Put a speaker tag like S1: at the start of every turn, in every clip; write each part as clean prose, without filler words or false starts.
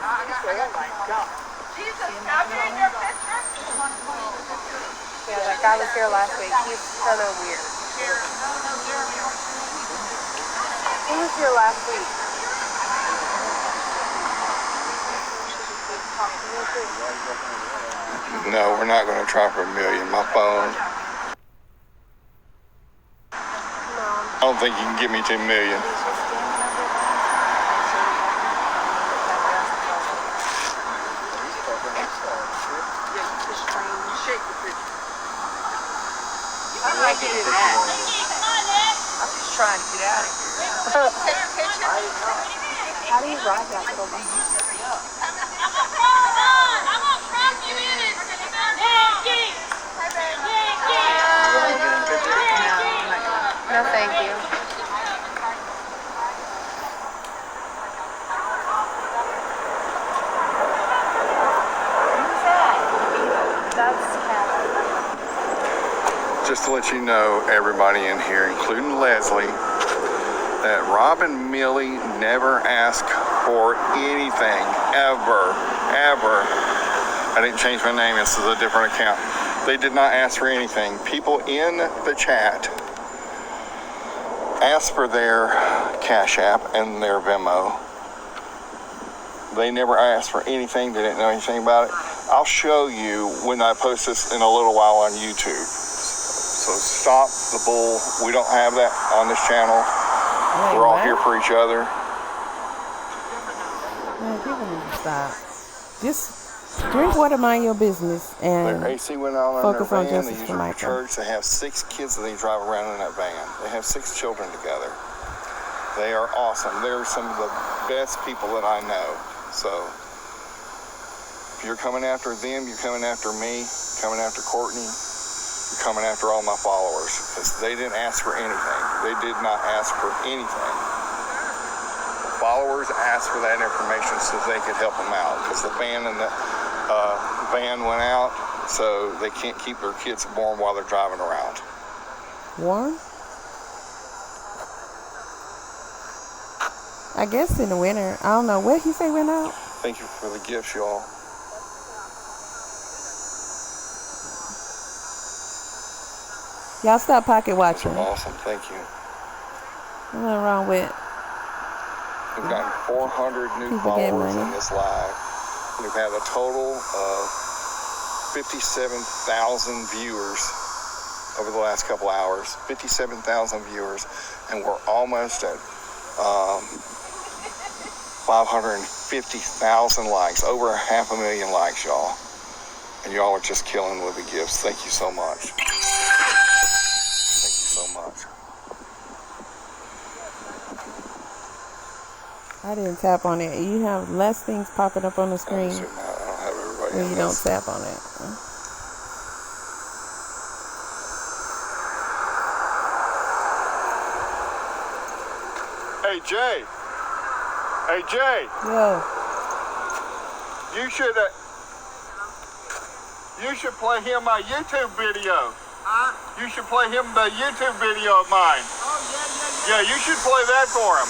S1: Yeah, that guy was here last week. He's kind of weird. He was here last week.
S2: No, we're not going to try for $1 million. My phone. I don't think you can give me $10 million.
S1: I can do that. I'm just trying to get out of here. How do you ride that little bike? No, thank you. Who's that? That's
S2: Just to let you know, everybody in here, including Leslie, that Rob and Millie never ask for anything, ever. I didn't change my name, this is a different account. They did not ask for anything. People in the chat asked for their Cash App and their Venmo. They never asked for anything, they didn't know anything about it. I'll show you when I post this in a little while on YouTube. So stop the bull. We don't have that on this channel.
S3: Wait,
S2: we're all
S3: what?
S2: here for each other.
S3: Man, people need to stop. Just drink water, mind your business, and
S2: Their AC went on in
S3: focus
S2: their
S3: on
S2: van. They
S3: justice
S2: use
S3: for
S2: it for
S3: Michael.
S2: church. They have 6 kids that they drive around in that van. They have 6 children together. They are awesome. They're some of the best people that I know. So if you're coming after them, you're coming after me, coming after Courtney, you're coming after all my followers, because they didn't ask for anything. They did not ask for anything. The followers asked for that information so they could help them out, because the van and the van went out, so they can't keep their kids warm while they're driving around.
S3: Warm? I guess in the winter. I don't know. What he say went out?
S2: Thank you for the gifts, y'all.
S3: Y'all stop pocket watching.
S2: Awesome, thank you.
S3: Nothing wrong with
S2: We've gotten 400 new
S3: people getting
S2: followers
S3: money.
S2: in this live. We've had a total of 57,000 viewers over the last couple hours. 57,000 viewers, and we're almost at 550,000 likes, over 500,000 likes, y'all. And y'all are just killing with the gifts. Thank you so much. Thank you so much.
S3: I didn't tap on it. You have less things popping up on the screen
S2: I don't have everybody
S3: when
S2: in
S3: you don't
S2: this.
S3: tap on it.
S2: Hey, Jay. Hey, Jay.
S3: Yo,
S2: You should play him my YouTube video. You should play him the YouTube video of mine. Yeah, you should play that for him.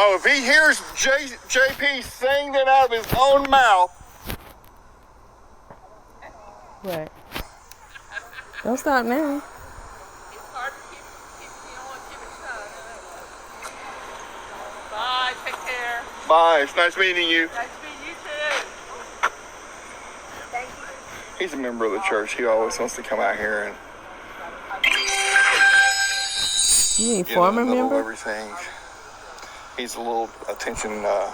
S2: Oh, if he hears JP saying that out of his own mouth.
S3: what? Don't stop now.
S1: It's hard to keep you don't want to keep it shut. Bye, take care.
S2: Bye, it's nice meeting you.
S1: Nice to meet you too. Thank you.
S2: He's a member of the church. He always wants to come out here and
S3: You mean
S2: get in
S3: former
S2: the middle of
S3: member?
S2: everything. He's a little attention, the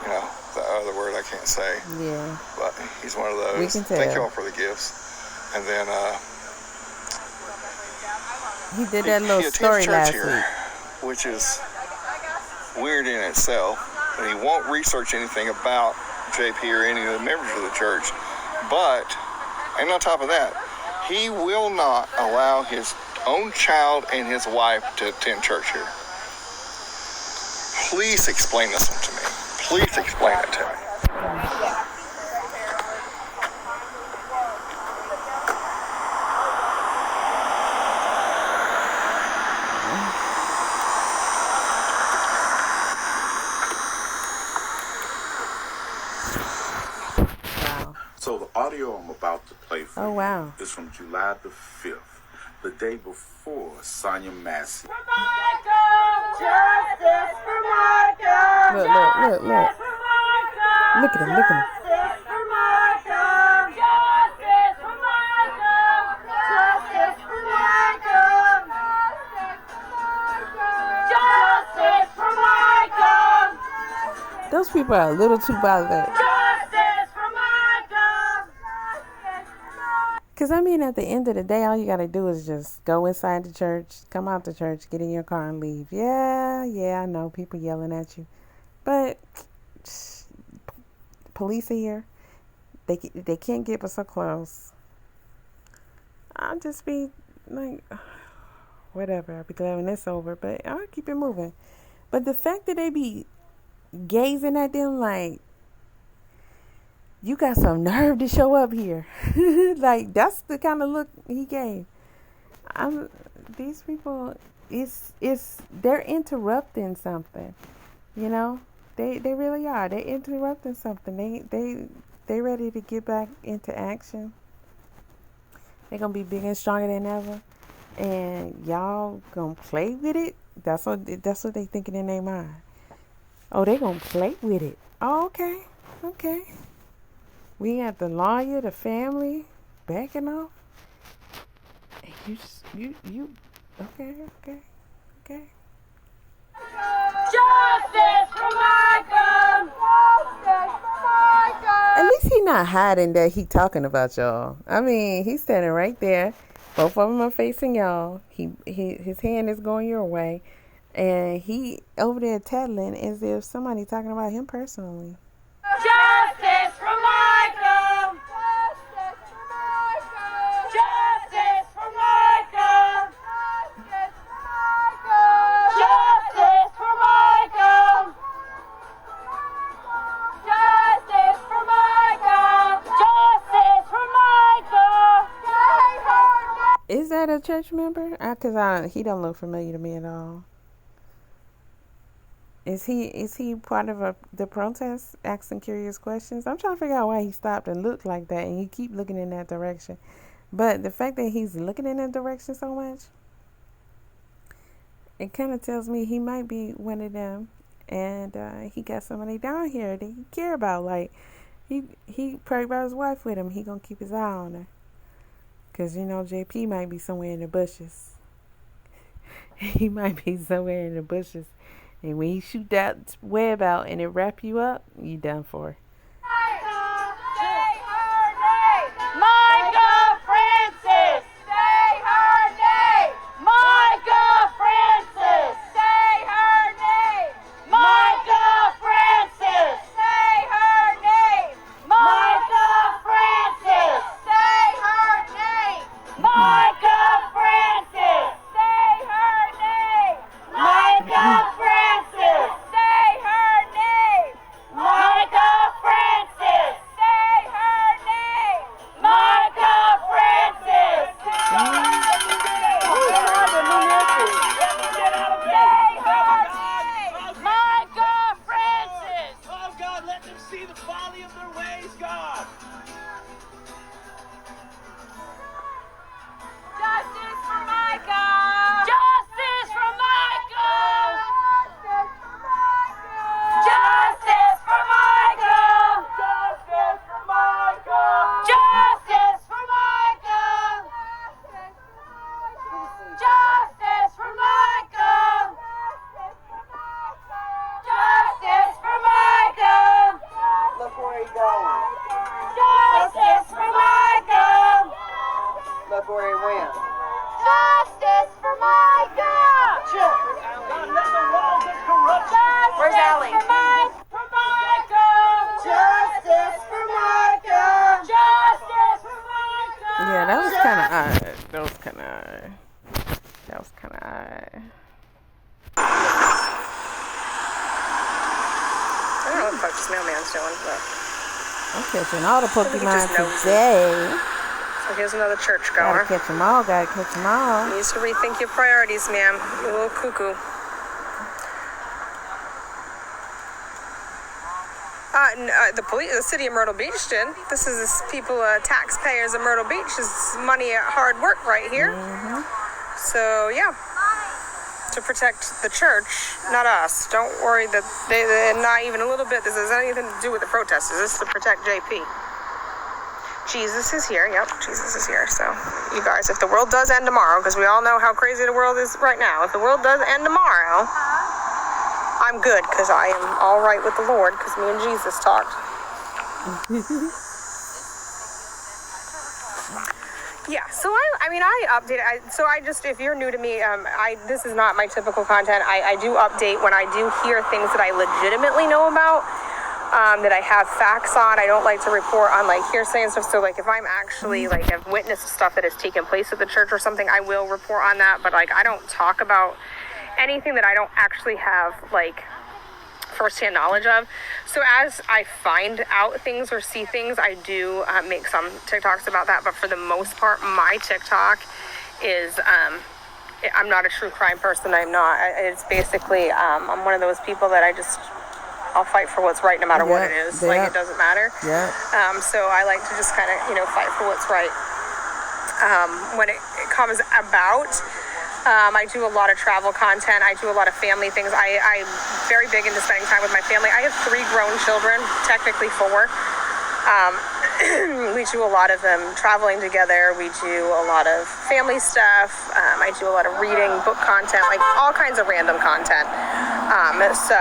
S2: other word I can't say.
S3: Yeah.
S2: But he's one of those.
S3: We can tell.
S2: Thank you all for the gifts. And then
S3: He did that little
S2: he attends
S3: story
S2: church
S3: last
S2: here,
S3: week.
S2: which is weird in itself. But he won't research anything about JP or any of the members of the church. But, and on top of that, he will not allow his own child and his wife to attend church here. Please explain this one to me. Please explain it to me.
S4: So the audio I'm about to play for
S3: Oh, wow.
S4: you is from July the 5th, the day before Sonia Massey.
S1: For Michael! Justice for Michael!
S3: Look.
S1: Justice for Michael!
S3: Look at him.
S1: Justice for Michael! Justice for Michael! Justice for Michael! Justice for Michael!
S3: Those people are a little too bothered.
S1: Justice for Michael!
S3: Because, I mean, at the end of the day, all you got to do is just go inside the church, come out the church, get in your car and leave. Yeah, I know, people yelling at you. But police are here. They can't get but so close. I'll just be like, whatever. I'll be glad when it's over. But I'll keep it moving. But the fact that they be gazing at them like, you got some nerve to show up here. Like, that's the kind of look he gave. These people, they're interrupting something. You know, they really are. They're interrupting something. They ready to get back into action. They're gonna be bigger and stronger than ever, and y'all gonna play with it. That's what they thinking in their mind. Oh, they gonna play with it. Oh, okay. We got the lawyer, the family backing off. And you okay.
S1: Justice for Michael! Justice for Michael!
S3: At least he not hiding that he talking about y'all. I mean, he's standing right there. Both of them are facing y'all. His hand is going your way. And he over there tattling as if somebody talking about him personally.
S1: Justice for Michael! Justice for Michael! Justice for Michael! Justice for Michael! Justice for Michael! Justice for Michael!
S3: Is that a church member? Because he don't look familiar to me at all. Is he part of the protest, asking curious questions? I'm trying to figure out why he stopped and looked like that, and he keep looking in that direction. But the fact that he's looking in that direction so much, it kind of tells me he might be one of them, and he got somebody down here that he care about. Like he probably brought his wife with him. He gonna keep his eye on her, cause JP might be somewhere in the bushes. He might be somewhere in the bushes. And when you shoot that web out and it wrap you up, you done for.
S1: Micah Francis! Say her name! Micah Francis! Say her name! Micah Francis! Say her name! Micah Francis! Say her name! Micah Francis! Say her name! Micah Francis! Say her name! Micah Francis! Say her name! Micah Francis! Say her name! Micah Francis!
S5: Oh God, let them see the folly of their ways, God.
S1: Justice for Micah! Justice for Micah! Justice for Micah! Justice for Micah! Justice for Micah! Justice for Micah! Justice for Micah!
S5: Look where he's going.
S1: Justice for Micah!
S5: Look where he went.
S1: Justice for Micah!
S5: God, let the walls of corruption.
S1: Where's Allie? For Micah! Justice for Micah! Justice for Micah!
S3: Yeah, that was kind of odd. That was kind of odd.
S6: I don't know what the fuck this mailman's doing, but
S3: I'm catching all the Pokemon
S6: just nosy.
S3: today.
S6: so here's another
S3: Gotta
S6: churchgoer.
S3: catch them all.
S6: You need to rethink your priorities, ma'am. You're a little cuckoo. The city of Myrtle Beach did. This is people, taxpayers of Myrtle Beach. Is money at hard work right here. So yeah, to protect the church, not us. Don't worry that they're not even a little bit. This has anything to do with the protesters. This is to protect JP. Jesus is here. Yep, Jesus is here. So you guys, if the world does end tomorrow, because we all know how crazy the world is right now, if the world does end tomorrow, I'm good, because I am all right with the Lord, because me and Jesus talked. Yeah, so I update. If you're new to me, this is not my typical content. I do update when I do hear things that I legitimately know about, that I have facts on. I don't like to report on like hearsay and stuff. So like if I'm actually like have witnessed stuff that has taken place at the church or something, I will report on that. But like I don't talk about anything that I don't actually have like firsthand knowledge of. So as I find out things or see things, I do make some TikToks about that. But for the most part, my TikTok is I'm not a true crime person. I'm not. It's basically I'm one of those people that I'll fight for what's right no matter what it is. Like it doesn't matter. So I like to just kind of fight for what's right. When it comes about, I do a lot of travel content. I do a lot of family things. I'm very big into spending time with my family. I have 3 grown children, technically 4. We do a lot of traveling together. We do a lot of family stuff. I do a lot of reading, book content, like all kinds of random content. So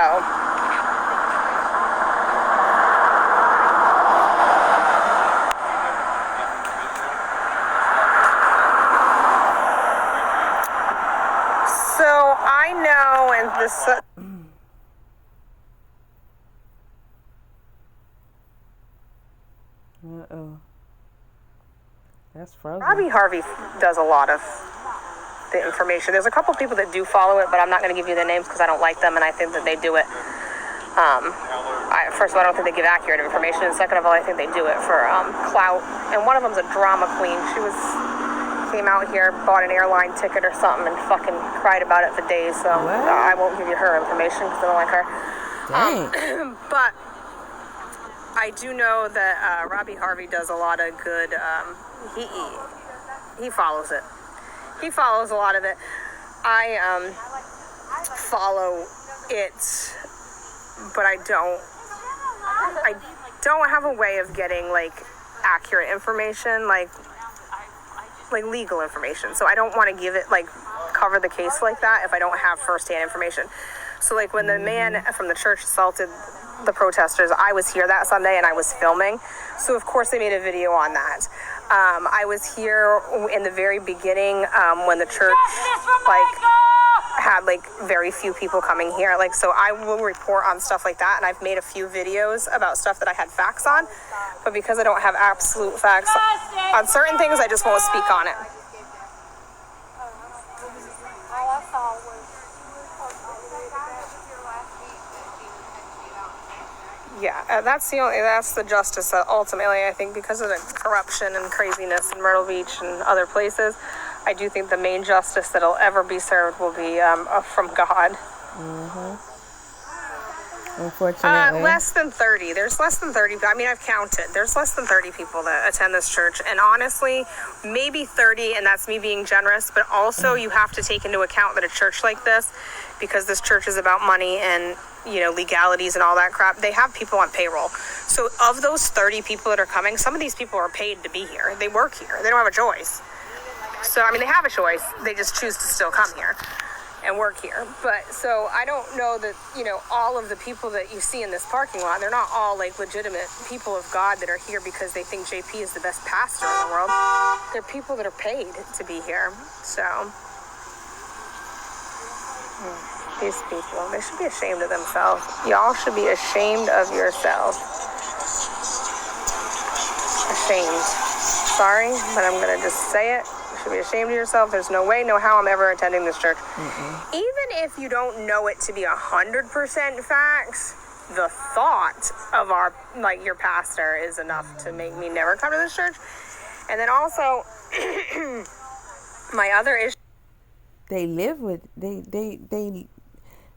S6: I know, and this.
S3: That's frozen.
S6: Robbie Harvey does a lot of the information. There's a couple people that do follow it, but I'm not going to give you their names because I don't like them, and I think that they do it. First of all, I don't think they give accurate information, and second of all, I think they do it for clout. And one of them's a drama queen. She came out here, bought an airline ticket or something, and fucking cried about it for days. So I won't give you her information because I don't like her. But I do know that Robbie Harvey does a lot of good. He follows it. He follows a lot of it. I follow it, but I don't have a way of getting like accurate information, like legal information. So I don't want to give it like cover the case like that if I don't have firsthand information. So like when the man from the church assaulted the protesters, I was here that Sunday and I was filming. So of course they made a video on that. I was here in the very beginning when the church had like very few people coming here. Like, so I will report on stuff like that, and I've made a few videos about stuff that I had facts on, but because I don't have absolute facts on certain things, I just won't speak on it. Yeah, that's the justice that ultimately, I think, because of the corruption and craziness in Myrtle Beach and other places, I do think the main justice that'll ever be served will be from God.
S3: Unfortunately.
S6: Less than 30. There's less than 30. I mean, I've counted. There's less than 30 people that attend this church. And honestly, maybe 30, and that's me being generous. But also, you have to take into account that a church like this, because this church is about money and, legalities and all that crap, they have people on payroll. So of those 30 people that are coming, some of these people are paid to be here. They work here. They don't have a choice. So, I mean, they have a choice. They just choose to still come here and work here. But so I don't know that, all of the people that you see in this parking lot, they're not all like legitimate people of God that are here because they think JP is the best pastor in the world. They're people that are paid to be here. So these people, they should be ashamed of themselves. Y'all should be ashamed of yourselves. Ashamed. Sorry, but I'm gonna just say it. To be ashamed of yourself. There's no way, no how I'm ever attending this church. Even if you don't know it to be 100% facts, the thought of your pastor is enough to make me never come to this church. And then also, my other issue.
S3: They live with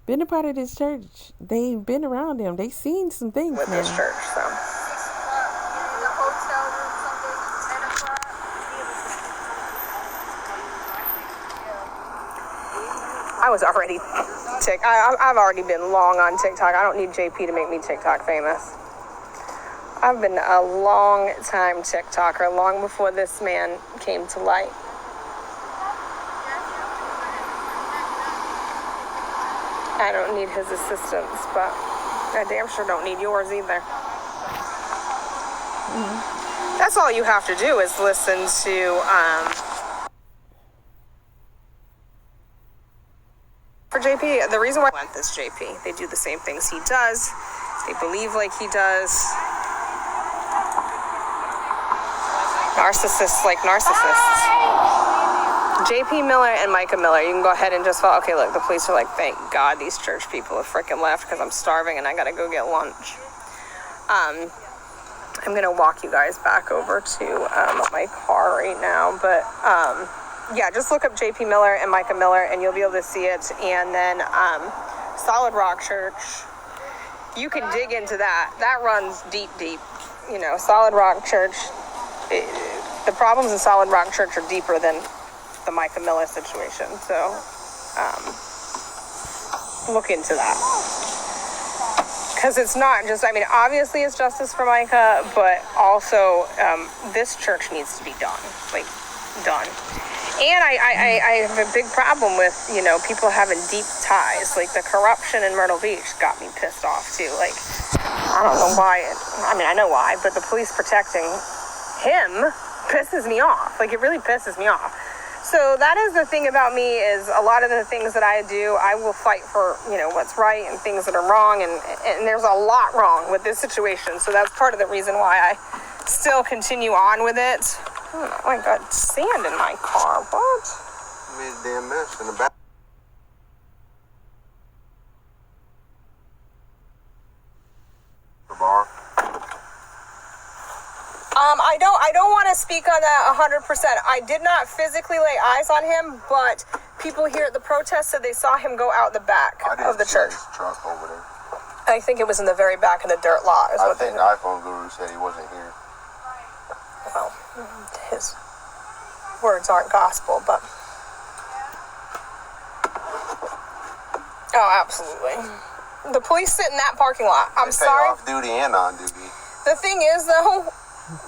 S3: been a part of this church. They've been around them. They've seen some things
S6: with
S3: now.
S6: this church, so.
S1: The hotel room something at 10 o'clock.
S6: I was already I've already been long on TikTok. I don't need JP to make me TikTok famous. I've been a long time TikToker, long before this man came to light. I don't need his assistance, but I damn sure don't need yours either. That's all you have to do is listen to for JP. The reason why I want this JP, they do the same things he does. They believe like he does. Narcissists like narcissists. JP Miller and Micah Miller, you can go ahead and just follow. Okay, look, the police are like, thank God these church people have freaking left because I'm starving and I gotta go get lunch. I'm gonna walk you guys back over to my car right now, but yeah, just look up JP Miller and Micah Miller and you'll be able to see it. And then Solid Rock Church, you can dig into that. That runs deep. You know, Solid Rock Church, the problems in Solid Rock Church are deeper than the Micah Miller situation. So look into that. Because it's not just, I mean, obviously it's justice for Micah, but also this church needs to be done. Like, done. And I have a big problem with, you know, people having deep ties. Like, the corruption in Myrtle Beach got me pissed off, too. Like, I don't know why. I mean, I know why, but the police protecting him pisses me off. Like, it really pisses me off. So that is the thing about me, is a lot of the things that I do, I will fight for, you know, what's right and things that are wrong. And there's a lot wrong with this situation. So that's part of the reason why I still continue on with it. Oh my God, sand in my car. What?
S7: Made a damn mess in the back. Bar.
S6: I don't want to speak on that 100%. I did not physically lay eyes on him, but people here at the protest said they saw him go out the back of the church.
S7: His truck over there.
S6: I think it was in the very back of the dirt lot.
S7: I think the iPhone guru said he wasn't here.
S6: Well, his words aren't gospel, but... Oh, absolutely. The police sit in that parking lot. I'm sorry.
S7: Off duty and on duty.
S6: The thing is, though,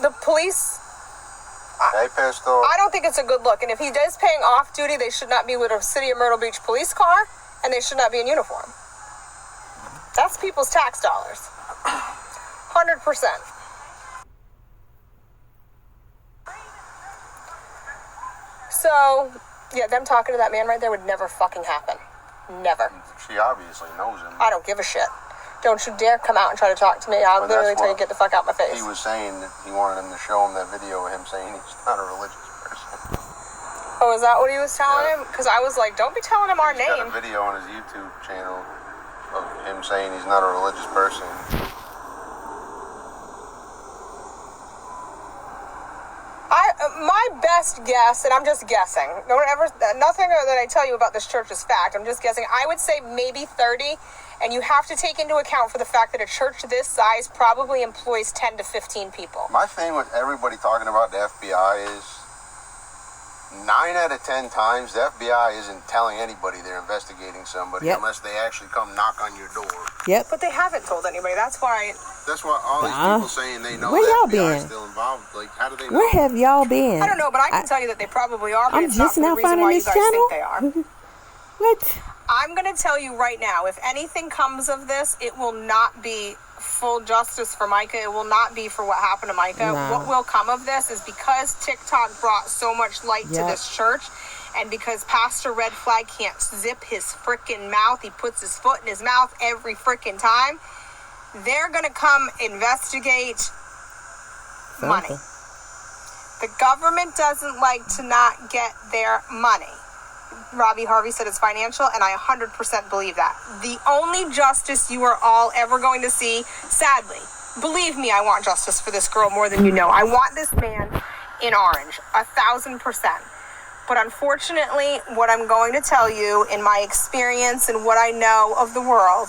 S6: the police...
S7: Hey, Pistol.
S6: I don't think it's a good look. And if he is paying off duty, they should not be with a City of Myrtle Beach police car, and they should not be in uniform. That's people's tax dollars. 100%. So, yeah, them talking to that man right there would never fucking happen. Never.
S7: She obviously knows him.
S6: I don't give a shit. Don't you dare come out and try to talk to me. I'll literally tell you, get the fuck out my face.
S7: He was saying that he wanted him to show him that video of him saying he's not a religious person.
S6: Oh, is that what he was telling him? Because I was like, don't be telling him our
S7: He's
S6: name.
S7: got a video on his YouTube channel of him saying he's not a religious person.
S6: My best guess, and I'm just guessing, nothing that I tell you about this church is fact, I'm just guessing, I would say maybe 30, and you have to take into account for the fact that a church this size probably employs 10 to 15 people.
S7: My thing with everybody talking about the FBI is 9 out of 10 times the FBI isn't telling anybody they're investigating somebody unless they actually come knock on your door.
S3: Yep.
S6: But they haven't told anybody. That's why
S7: all these people saying they know
S3: where
S7: the
S3: y'all
S7: FBI
S3: been?
S7: is still involved. Like, how do they know?
S3: Where have y'all been?
S6: I don't know, but I can tell you that they probably are. But
S3: I'm
S6: it's
S3: just
S6: not
S3: now
S6: the reason
S3: finding
S6: why
S3: this
S6: you guys
S3: channel.
S6: think they are.
S3: What?
S6: I'm going to tell you right now, if anything comes of this, it will not be full justice for Micah. It will not be for what happened to Micah.
S3: No.
S6: What will come of this is because TikTok brought so much light to this church, and because Pastor Red Flag can't zip his freaking mouth, he puts his foot in his mouth every freaking time, they're going to come investigate money. The government doesn't like to not get their money. Robbie Harvey said it's financial, and I 100% believe that. The only justice you are all ever going to see, sadly, believe me, I want justice for this girl more than you know. I want this man in orange, 1,000%. But unfortunately, what I'm going to tell you in my experience and what I know of the world,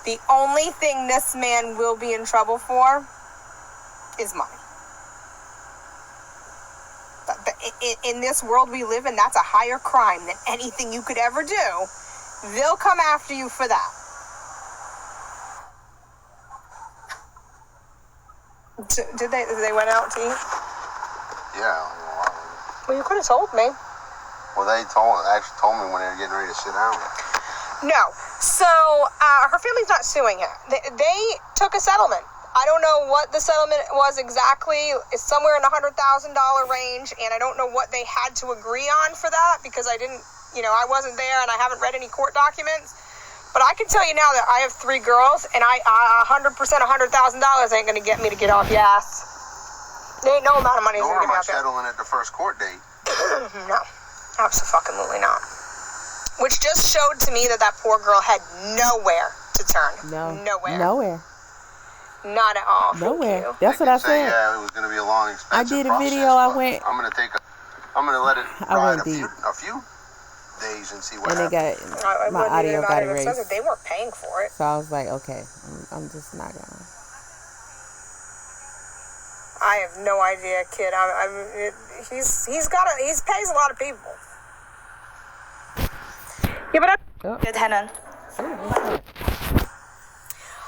S6: the only thing this man will be in trouble for is money. In this world we live in, that's a higher crime than anything you could ever do. They'll come after you for that. Did they went out to eat?
S7: Yeah.
S6: Well, you could have told me.
S7: Well, they actually told me when they were getting ready to sit down.
S6: No. So, her family's not suing him. They took a settlement. I don't know what the settlement was exactly. It's somewhere in the $100,000 range, and I don't know what they had to agree on for that because I didn't, I wasn't there and I haven't read any court documents. But I can tell you now that I have 3 girls, and 100% $100,000 ain't going to get me to get off your ass. There ain't no amount of money
S7: Nor
S6: going to
S7: am I
S6: get me off
S7: settling at the first court date.
S6: No, absolutely not. Which just showed to me that poor girl had nowhere to turn. No. Nowhere. Not at all.
S3: Nowhere. That's what I said.
S7: Yeah, it was going to be a long, expensive
S3: I did a
S7: process,
S3: video. I'm going
S7: to let it ride a few days and see what happens.
S3: And they got my audio got erased.
S6: They weren't paying for it.
S3: So I was like, okay, I'm just not gonna.
S6: I have no idea, kid. He pays a lot of people. Yeah, but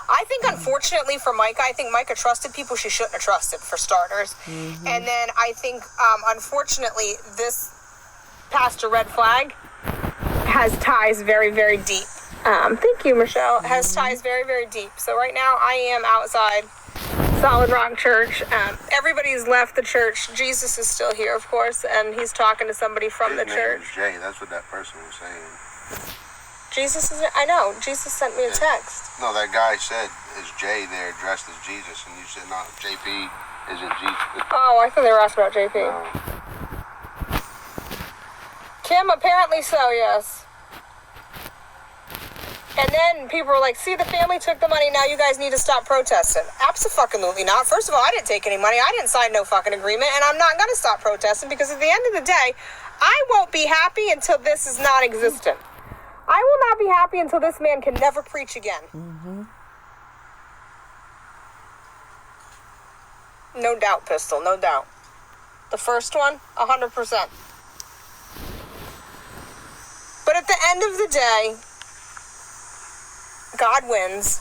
S6: I think, unfortunately for Micah, Micah trusted people she shouldn't have trusted, for starters. Mm-hmm. And then I think, unfortunately, this Pastor Red Flag has ties very, very deep. Thank you, Michelle. Mm-hmm. Has ties very, very deep. So right now I am outside Solid Rock Church. Everybody's left the church. Jesus is still here, of course, and he's talking to somebody from the church.
S7: His name is Jay. That's what that person was saying.
S6: Jesus is... I know. Jesus sent me a text.
S7: No, that guy said, is Jay there dressed as Jesus? And you said, no, JP isn't Jesus.
S6: Oh, I thought they were asking about JP.
S7: No.
S6: Kim, apparently so, yes. And then people were like, see, the family took the money, now you guys need to stop protesting. Abso-fucking-lutely not. First of all, I didn't take any money. I didn't sign no fucking agreement, and I'm not going to stop protesting because at the end of the day, I won't be happy until this is non-existent. I will not be happy until this man can never preach again. Mm-hmm. No doubt, Pistol, no doubt. The first one, 100%. But at the end of the day, God wins.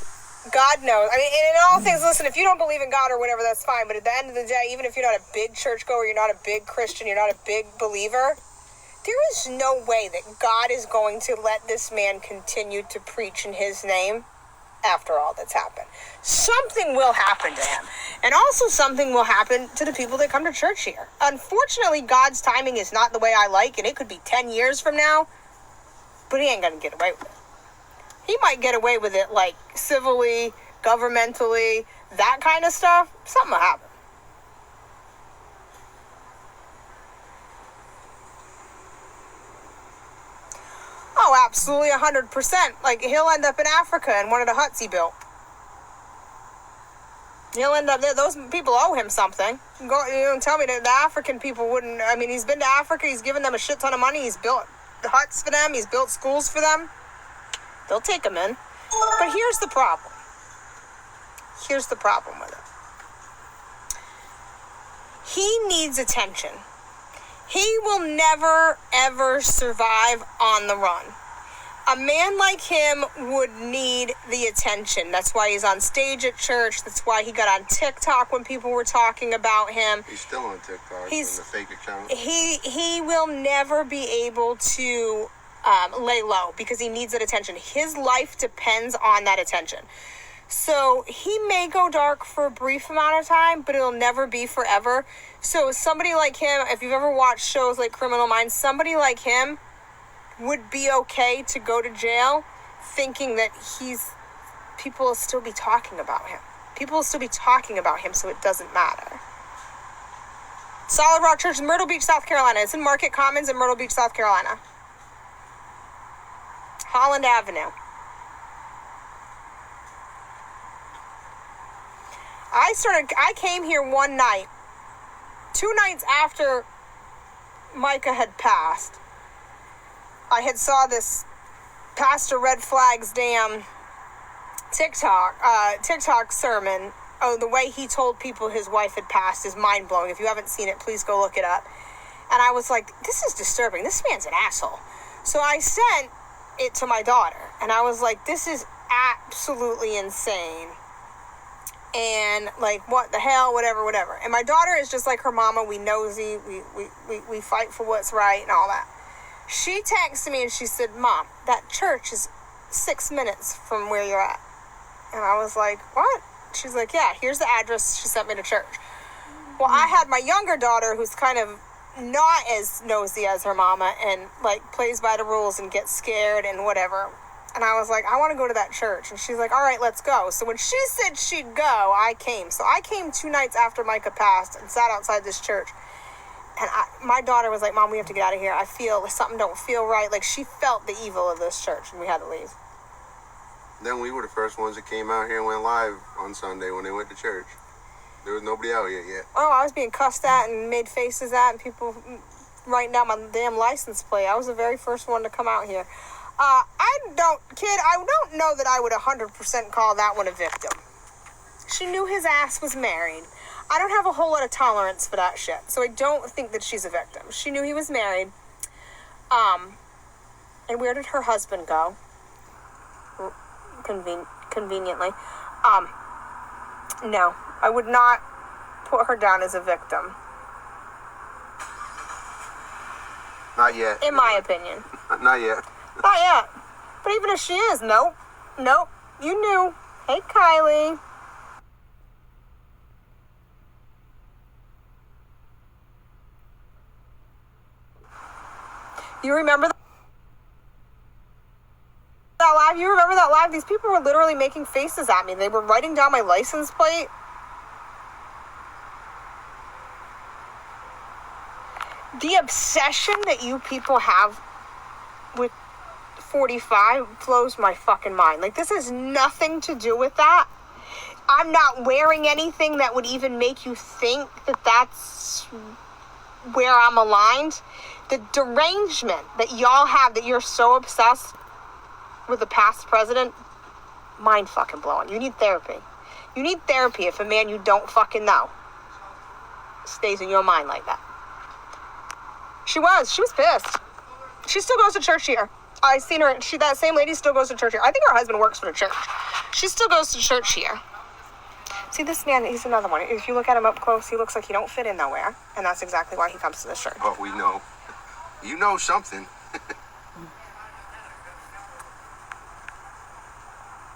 S6: God knows. I mean, in all things, listen, if you don't believe in God or whatever, that's fine. But at the end of the day, even if you're not a big churchgoer, you're not a big Christian, you're not a big believer, there is no way that God is going to let this man continue to preach in his name after all that's happened. Something will happen to him. And also something will happen to the people that come to church here. Unfortunately, God's timing is not the way I like, and it could be 10 years from now, but he ain't going to get away with it. He might get away with it, like, civilly, governmentally, that kind of stuff. Something will happen. Oh, absolutely, 100%. Like, he'll end up in Africa in one of the huts he built. He'll end up there. Those people owe him something. Don't tell me that the African people wouldn't. I mean, he's been to Africa. He's given them a shit ton of money. He's built huts for them. He's built schools for them. They'll take him in. But here's the problem. Here's the problem with it. He needs attention. He will never, ever survive on the run. A man like him would need the attention. That's why he's on stage at church. That's why he got on TikTok when people were talking about him.
S7: He's still on TikTok. He's the fake account.
S6: He will never be able to lay low because he needs that attention. His life depends on that attention. So he may go dark for a brief amount of time, but it'll never be forever. So somebody like him, if you've ever watched shows like Criminal Minds, somebody like him would be okay to go to jail thinking that people will still be talking about him. People will still be talking about him, so it doesn't matter. Solid Rock Church in Myrtle Beach, South Carolina. It's in Market Commons in Myrtle Beach, South Carolina. Holland Avenue. I came here one night, 2 nights after Micah had passed, I had saw this Pastor Red Flag's damn TikTok sermon. Oh, the way he told people his wife had passed is mind-blowing. If you haven't seen it, please go look it up. And I was like, this is disturbing. This man's an asshole. So I sent it to my daughter. And I was like, this is absolutely insane. And like, what the hell, whatever. And my daughter is just like her mama. We nosy. We fight for what's right and all that. She texted me and she said, Mom, that church is 6 minutes from where you're at. And I was like, what? She's like, yeah, here's the address. She sent me to church. Well, I had my younger daughter who's kind of not as nosy as her mama and like plays by the rules and gets scared and whatever. And I was like, I want to go to that church. And she's like, all right, let's go. So when she said she'd go, I came. So I came 2 nights after Micah passed and sat outside this church. And my daughter was like, Mom, we have to get out of here. I feel something don't feel right. Like she felt the evil of this church and we had to leave.
S7: Then we were the first ones that came out here and went live on Sunday when they went to church. There was nobody out here yet.
S6: Oh, I was being cussed at and made faces at and people writing down my damn license plate. I was the very first one to come out here. I don't know that I would 100% call that one a victim. She knew his ass was married. I don't have a whole lot of tolerance for that shit. So I don't think that she's a victim. She knew he was married. And where did her husband go? Conveniently. No, I would not put her down as a victim.
S7: Not yet.
S6: In my opinion.
S7: Not yet.
S6: Not yet. But even if she is, nope. You knew. Hey, Kylie. You remember that live? You remember that live? These people were literally making faces at me. They were writing down my license plate. The obsession that you people have with 45 blows my fucking mind. Like, this has nothing to do with that. I'm not wearing anything that would even make you think that that's where I'm aligned. The derangement that y'all have, that you're so obsessed with the past president, mind fucking blowing. You need therapy. You need therapy if a man you don't fucking know stays in your mind like that. She was pissed. She still goes to church here. I seen her. That same lady still goes to church here. I think her husband works for the church. She still goes to church here. See, this man, he's another one. If you look at him up close, he looks like he don't fit in nowhere. And that's exactly why he comes to this church.
S7: But we know. You know something.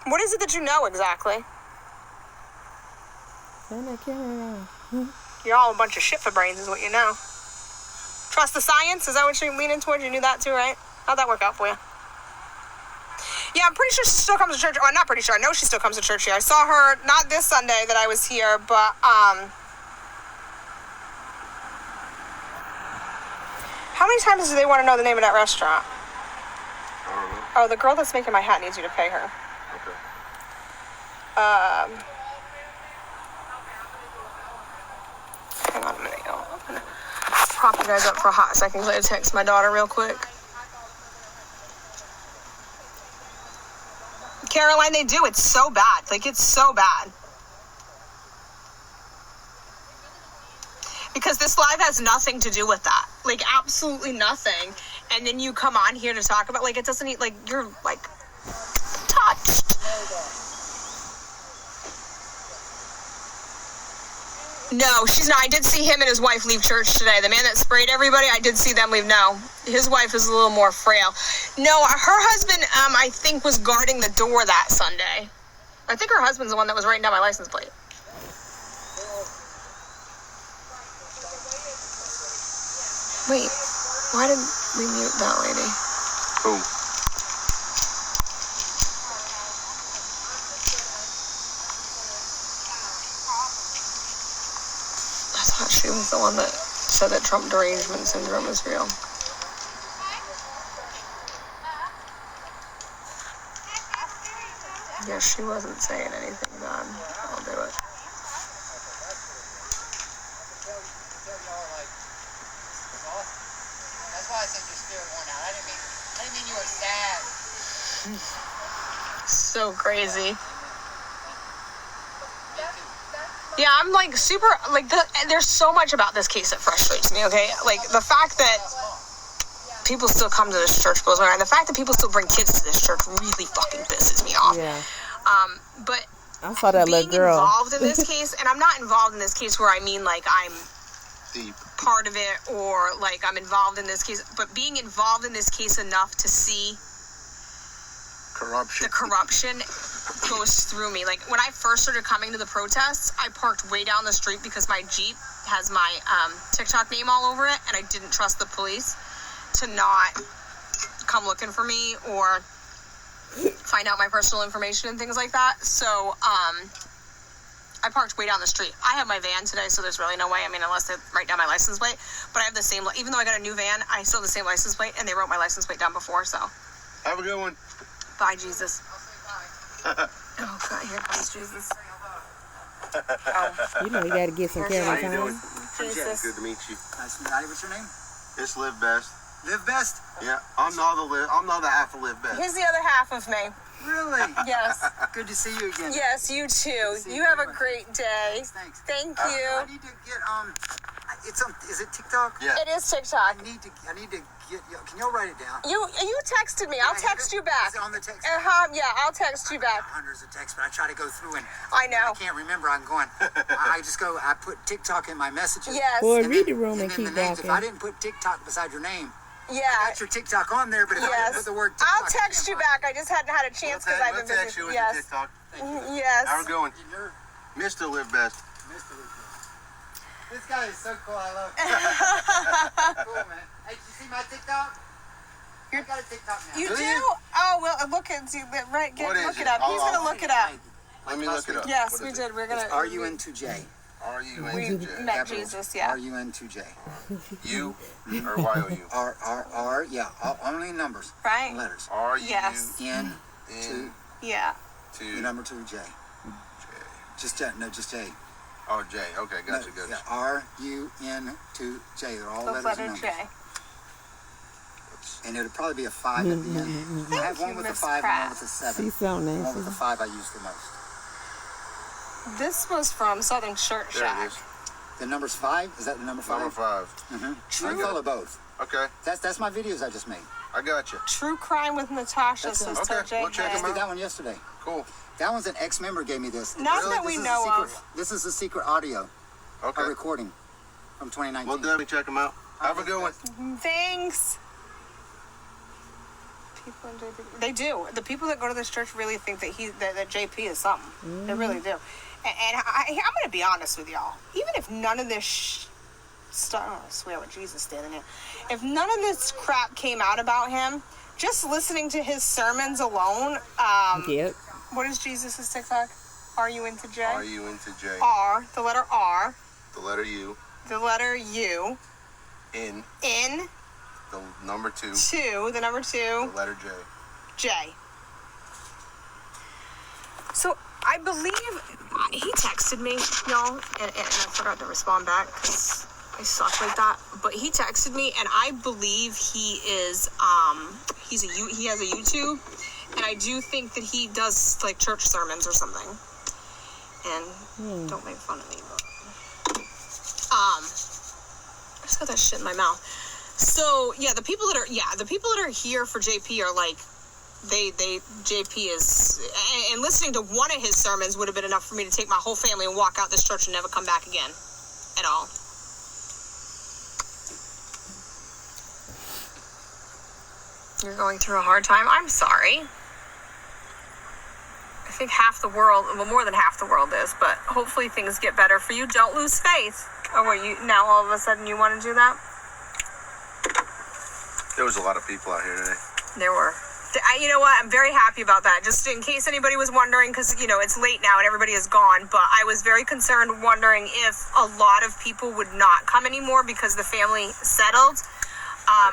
S6: What is it that you know exactly? You're all a bunch of shit for brains is what you know. Trust the science? Is that what you're leaning towards? You knew that too, right? How'd that work out for you? Yeah, I'm pretty sure she still comes to church. Well, not pretty sure. I know she still comes to church here. I saw her, not this Sunday that I was here, but, how many times do they want to know the name of that restaurant?
S7: I don't know.
S6: Oh, the girl that's making my hat needs you to pay her.
S7: Okay.
S6: Hang on a minute, y'all. I'm gonna prop you guys up for a hot second because I gotta text my daughter real quick. Caroline, they do. It's so bad. Like, it's so bad. Because this live has nothing to do with that. Like, absolutely nothing. And then you come on here to talk about, like, it doesn't need, like, you're, like, touched. No, she's not. I did see him and his wife leave church today. The man that sprayed everybody, I did see them leave. No, his wife is a little more frail. No, her husband, I think, was guarding the door that Sunday. I think her husband's the one that was writing down my license plate. Wait, why did we mute that lady?
S7: Who?
S6: I thought she was the one that said that Trump derangement syndrome is real. Yeah, she wasn't saying anything bad. I'll do it.
S1: I said your spirit went out. I didn't mean you were sad.
S6: So crazy. Yeah, I'm like super, like, there's so much about this case that frustrates me, okay? Like, the fact that people still come to this church blows my mind. The fact that people still bring kids to this church really fucking pisses me off.
S3: Yeah.
S6: But
S3: I saw that little girl.
S6: being involved in this case, and I'm not involved in this case where I mean, like, I'm
S2: Deep.
S6: part of it or, like, I'm involved in this case, but being involved in this case enough to see
S2: Corruption.
S6: the corruption goes through me. Like, when I first started coming to the protests, I parked way down the street because my Jeep has my TikTok name all over it, and I didn't trust the police to not come looking for me or find out my personal information and things like that. So I parked way down the street. I have my van today, so there's really no way. I mean, unless they write down my license plate. But I have the same, even though I got a new van, I still have the same license plate, and they wrote my license plate down before, so.
S2: Have a good one.
S6: Bye, Jesus. Oh, God, here comes Jesus.
S3: You know you got to get some camera
S7: How you doing?
S3: time.
S6: Jesus.
S7: Good to meet you.
S8: Nice to meet you. What's your name?
S7: It's Live Best.
S8: Live Best.
S7: Yeah, I'm not the half of Live Best.
S6: Here's the other half of me.
S8: Really?
S6: Yes.
S8: Good to see you again.
S6: Yes, you too.
S8: See
S6: You
S8: you
S6: have a
S8: very much.
S6: great day.
S8: Thanks.
S6: Thank
S8: I
S6: you.
S8: need to get it's on. Is it TikTok?
S7: Yeah.
S6: It is TikTok.
S8: I need to get. Can y'all write it down?
S6: You texted me. I'll
S8: Can I have
S6: text
S8: it?
S6: you back.
S8: Is it on the text?
S6: Yeah, I'll text you back.
S8: Hundreds of texts, but I try to go through and
S6: I know.
S8: I can't remember. I'm going. I just go. I put TikTok in my messages.
S6: Yes.
S3: Boy,
S8: And
S3: read
S8: then-
S3: the room and
S8: then
S3: keep
S8: the names. If I
S3: walking.
S8: didn't put TikTok beside your name,
S6: Yeah.
S8: I got your TikTok on there, but if I didn't
S6: Yes.
S8: put the word TikTok,
S6: I'll text you back. I just hadn't had a chance because I've been
S7: We'll text
S6: busy.
S7: you with
S6: Yes.
S7: the TikTok.
S6: Yes.
S7: How we going? Mr. Live Best.
S8: This guy is so cool. I love him. Cool, man. Hey, did you see my TikTok? I got a TikTok now.
S6: You
S7: Do
S6: do?
S7: you?
S6: Oh, well, look at right.
S7: What is
S6: Look it
S7: it?
S6: up. He's
S7: Oh,
S6: gonna look it up.
S7: Let me look it up.
S6: Yes,
S7: What
S6: we
S7: is
S6: did. We're gonna.
S8: RUN2J.
S6: We met Jesus. Yeah.
S8: RUN2J.
S7: U or YOU?
S8: R, yeah, only numbers.
S6: Right.
S8: Letters.
S6: Yes.
S8: N,
S7: N
S6: Yeah.
S8: the
S7: to
S8: number 2, J. Just J. No, just J.
S7: oh J. Okay, gotcha,
S8: No,
S7: gotcha.
S8: yeah, RUN2J. They're all
S6: The
S8: letters
S6: letter
S8: and numbers.
S6: J.
S8: And it'll probably be a 5 at the end. I have one
S6: you,
S8: with a
S6: Miss
S8: 5 and
S6: Pratt.
S8: one with a 7.
S3: See something,
S8: The one with the
S3: Nancy.
S8: 5 I use the most.
S6: This was from Southern Shirt
S7: There it
S6: Shack.
S7: is.
S8: The number's 5? Is that the number 5?
S7: Number 5.
S8: Mm-hmm.
S6: True.
S8: I follow both.
S7: Okay,
S8: That's my videos I just made.
S7: I got you.
S6: True Crime with Natasha
S8: That's it.
S6: says
S7: Okay,
S6: J.
S7: we'll check
S8: I just
S7: them
S8: did that one yesterday.
S7: Cool.
S8: That one's an ex-member gave me this.
S6: Not
S8: Really?
S6: that we
S8: This is a
S6: know
S8: secret-
S6: of.
S8: This is a secret audio,
S7: Okay.
S8: a recording from 2019.
S7: We'll definitely check them out. Have a good one.
S6: Thanks. People in JP. They do. The people that go to this church really think that that JP is something. They really do. And I'm going to be honest with y'all. Even if none of this stuff, I swear with Jesus standing here. If none of this crap came out about him, just listening to his sermons alone.
S3: Yep.
S6: What is Jesus' TikTok? Are you into J?
S7: Are you into J?
S6: R. The letter R.
S7: The letter U.
S6: The letter U.
S7: N.
S6: N.
S7: The number 2.
S6: 2. The number 2.
S7: The letter J.
S6: J. So I believe he texted me, y'all, and I forgot to respond back because I suck like that. But he texted me, and I believe he is he has a YouTube, and I do think that he does like church sermons or something. And don't make fun of me, but I just got that shit in my mouth. So yeah, the people that are here for JP are like. JP is, and listening to one of his sermons would have been enough for me to take my whole family and walk out this church and never come back again. At all. You're going through a hard time? I'm sorry. I think half the world, well, more than half the world is, but hopefully things get better for you. Don't lose faith. Or what, you, now all of a sudden you want to do that?
S7: There was a lot of people out here today.
S6: There were. You know what? I'm very happy about that. Just in case anybody was wondering, because, it's late now and everybody is gone. But I was very concerned wondering if a lot of people would not come anymore because the family settled.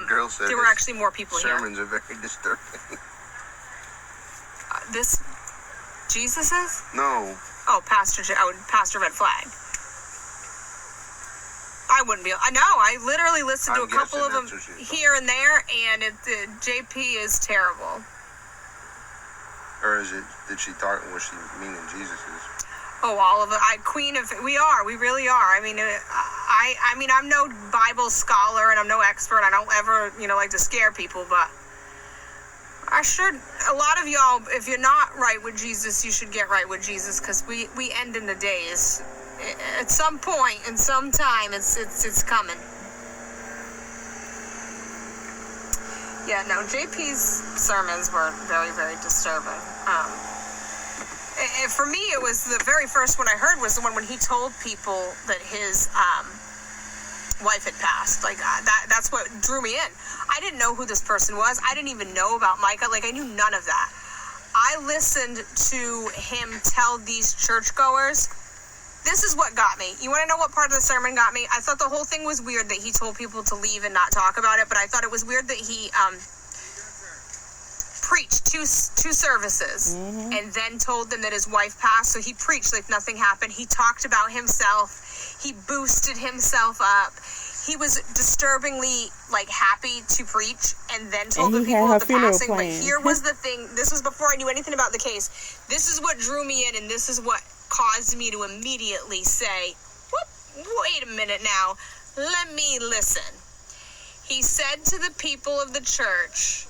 S7: Girl said
S6: There were
S7: his
S6: actually more people here.
S7: sermons are very disturbing.
S6: This, Jesus is?
S7: No.
S6: Oh, Pastor Red Flag. I wouldn't be. I know. I literally listened to a couple of them here and there, and JP is terrible.
S7: Or is it? Did she talk? Was she meaning Jesus is?
S6: Oh, all of it. Queen of. We are. We really are. I mean, I'm no Bible scholar and I'm no expert. I don't ever, like to scare people, but I should. A lot of y'all, if you're not right with Jesus, you should get right with Jesus, because we end in the days. At some point, in some time, it's coming. Yeah, no, JP's sermons were very, very disturbing. For me, it was the very first one I heard was the one when he told people that his wife had passed. Like, that's what drew me in. I didn't know who this person was. I didn't even know about Micah. Like, I knew none of that. I listened to him tell these churchgoers, this is what got me. You want to know what part of the sermon got me? I thought the whole thing was weird that he told people to leave and not talk about it, but I thought it was weird that he preached two services and then told them that his wife passed. So he preached like nothing happened. He talked about himself. He boosted himself up. He was disturbingly happy to preach, and then told the people of the passing. But here was the thing. This was before I knew anything about the case. This is what drew me in, and this is what caused me to immediately say, wait a minute now. Let me listen. He said to the people of the church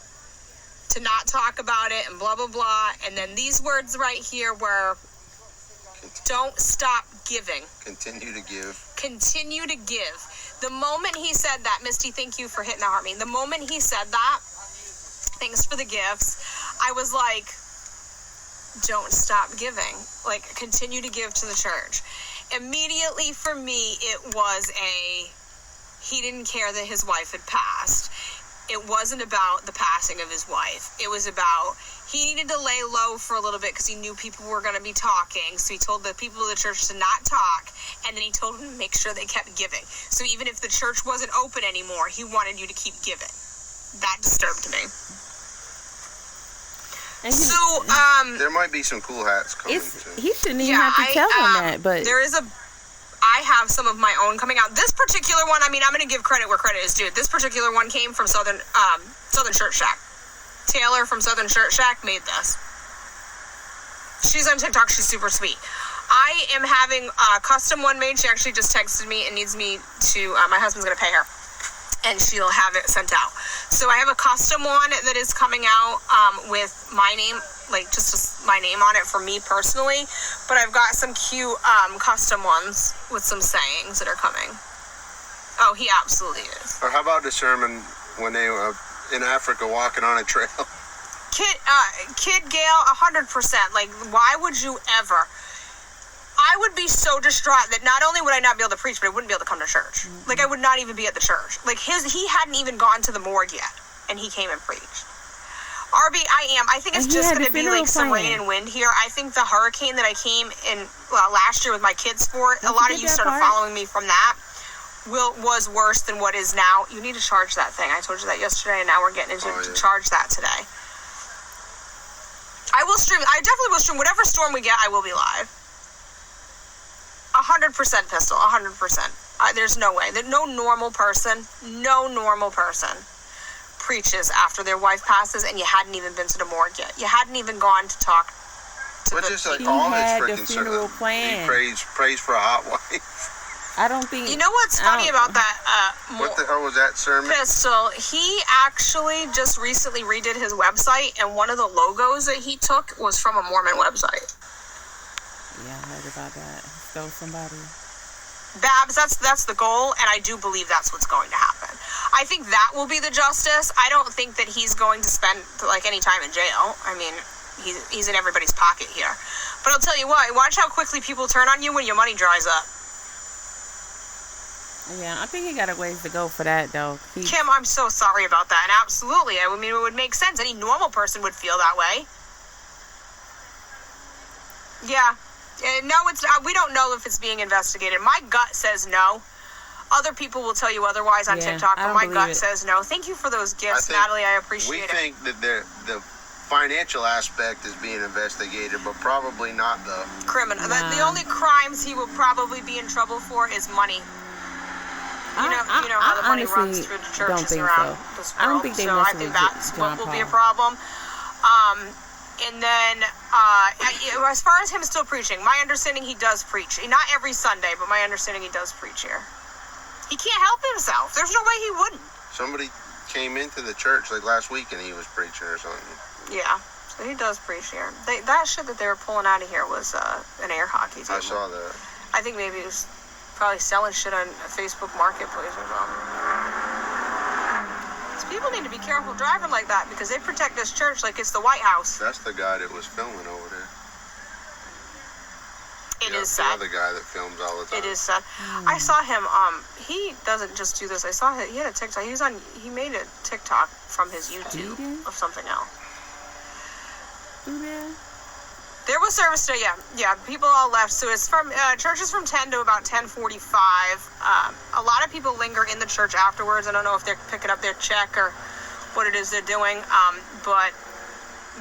S6: to not talk about it and blah, blah, blah. And then these words right here were, don't stop giving.
S7: Continue to give.
S6: Continue to give. The moment he said that, Misty, thank you for hitting that heart. The moment he said that, thanks for the gifts, I was like, don't stop giving. Continue to give to the church. Immediately for me, it was he didn't care that his wife had passed. It wasn't about the passing of his wife. It was about he needed to lay low for a little bit because he knew people were going to be talking. So he told the people of the church to not talk, and then he told them to make sure they kept giving. So even if the church wasn't open anymore, he wanted you to keep giving. That disturbed me. So,
S7: there might be some cool hats coming too.
S3: He shouldn't even have to tell them that, but
S6: I have some of my own coming out. This particular one, I'm going to give credit where credit is due. This particular one came from Southern Church Shack. Taylor from Southern Church Shack made this. She's on TikTok. She's super sweet. I am having a custom one made. She actually just texted me and needs me to, my husband's going to pay her, and she'll have it sent out. So I have a custom one that is coming out with my name, just my name on it for me personally. But I've got some cute custom ones with some sayings that are coming. Oh, he absolutely is.
S7: Or how about the sermon when they were in Africa walking on a trail?
S6: Kid Gail, 100%. Why would you ever? I would be so distraught that not only would I not be able to preach, but I wouldn't be able to come to church. I would not even be at the church. He hadn't even gone to the morgue yet, and he came and preached. RB, I think it's just going to be some rain and wind here. I think the hurricane that I came in last year with my kids for, a lot of you started following me from that, was worse than what is now. You need to charge that thing. I told you that yesterday, and now we're getting into to charge that today. I will stream. I definitely will stream. Whatever storm we get, I will be live. 100% Pistol, 100%. There's no way. No normal person preaches after their wife passes and you hadn't even been to the morgue yet. You hadn't even gone to talk to
S7: the
S3: just all his freaking funeral plan.
S7: He prays for a hot wife.
S3: I don't think.
S6: You know what's funny about that?
S7: What the hell was that sermon?
S6: Pistol. He actually just recently redid his website, and one of the logos that he took was from a Mormon website.
S3: Yeah, I heard about that. Stole somebody.
S6: Babs, that's the goal, and I do believe that's what's going to happen. I think that will be the justice. I don't think that he's going to spend any time in jail. I mean, he's in everybody's pocket here. But I'll tell you what, watch how quickly people turn on you when your money dries up.
S3: Yeah, I think he got a ways to go for that, though.
S6: Kim, I'm so sorry about that. And absolutely, I mean, it would make sense. Any normal person would feel that way. Yeah. No, it's not. We don't know if it's being investigated. My gut says no. Other people will tell you otherwise on TikTok, but my gut says no. Thank you for those gifts, Natalie. I appreciate it.
S7: We think that the financial aspect is being investigated, but probably not the
S6: criminal. The only crimes he will probably be in trouble for is money. You know how the money runs through the churches around this world.
S3: I don't think they
S6: so I think that's what will be a problem. And then, as far as him still preaching, my understanding he does preach. Not every Sunday, but my understanding he does preach here. He can't help himself. There's no way he wouldn't.
S7: Somebody came into the church like last week and he was preaching or something.
S6: Yeah, so he does preach here. That shit that they were pulling out of here was an air hockey table.
S7: I saw that.
S6: I think maybe he was probably selling shit on Facebook Marketplace or something. So people need to be careful driving like that because they protect this church like it's the White House.
S7: That's the guy that was filming over there.
S6: It is sad.
S7: The guy that films all the time.
S6: It is sad. I saw him. He doesn't just do this. I saw he had a TikTok. He made a TikTok from his YouTube of something else. There was service today. Yeah. People all left. So it's from church is from 10 to about 10:45. A lot of people linger in the church afterwards. I don't know if they're picking up their check or what it is they're doing. But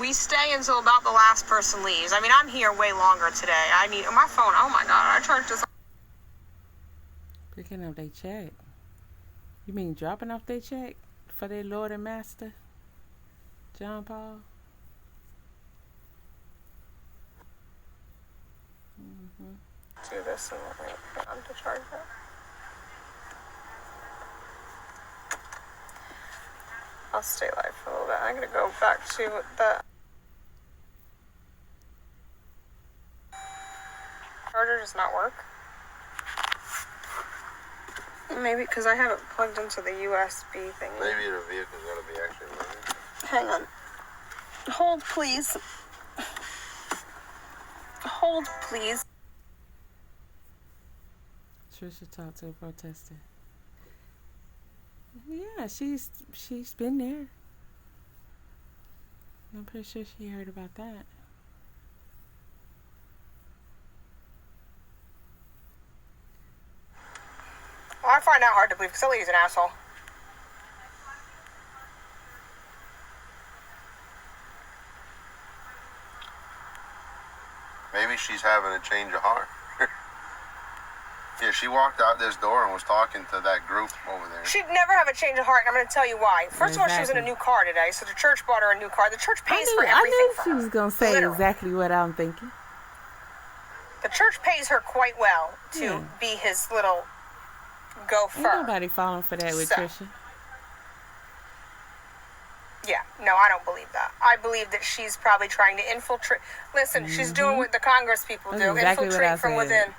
S6: we stay until about the last person leaves. I mean, I'm here way longer today. I need my phone. Oh my God, I charged this.
S3: Picking up their check. You mean dropping off their check for their Lord and Master, John Paul?
S6: Do this and put on to charge it. I'll stay live for a little bit. I'm gonna go back to the charger. Does not work. Maybe because I have it plugged into the USB thing.
S7: Maybe the vehicle's gotta be actually running.
S6: Hang on. Hold, please. Hold, please.
S3: Trisha talked to a protester. Yeah, she's been there. I'm pretty sure she heard about that.
S6: Well, I find that hard to believe because Lily's an asshole.
S7: Maybe she's having a change of heart. Yeah, she walked out this door and was talking to that group over there.
S6: She'd never have a change of heart, and I'm going to tell you why. First of all, she was in a new car today, so the church bought her a new car. The church pays for everything
S3: I knew
S6: for
S3: she
S6: her.
S3: was going to say exactly what I'm thinking.
S6: The church pays her quite well to be his little gopher.
S3: Ain't nobody falling for that with Trisha.
S6: Yeah, no, I don't believe that. I believe that she's probably trying to infiltrate. Listen, she's doing what the Congress people do.
S3: Exactly
S6: infiltrate from within.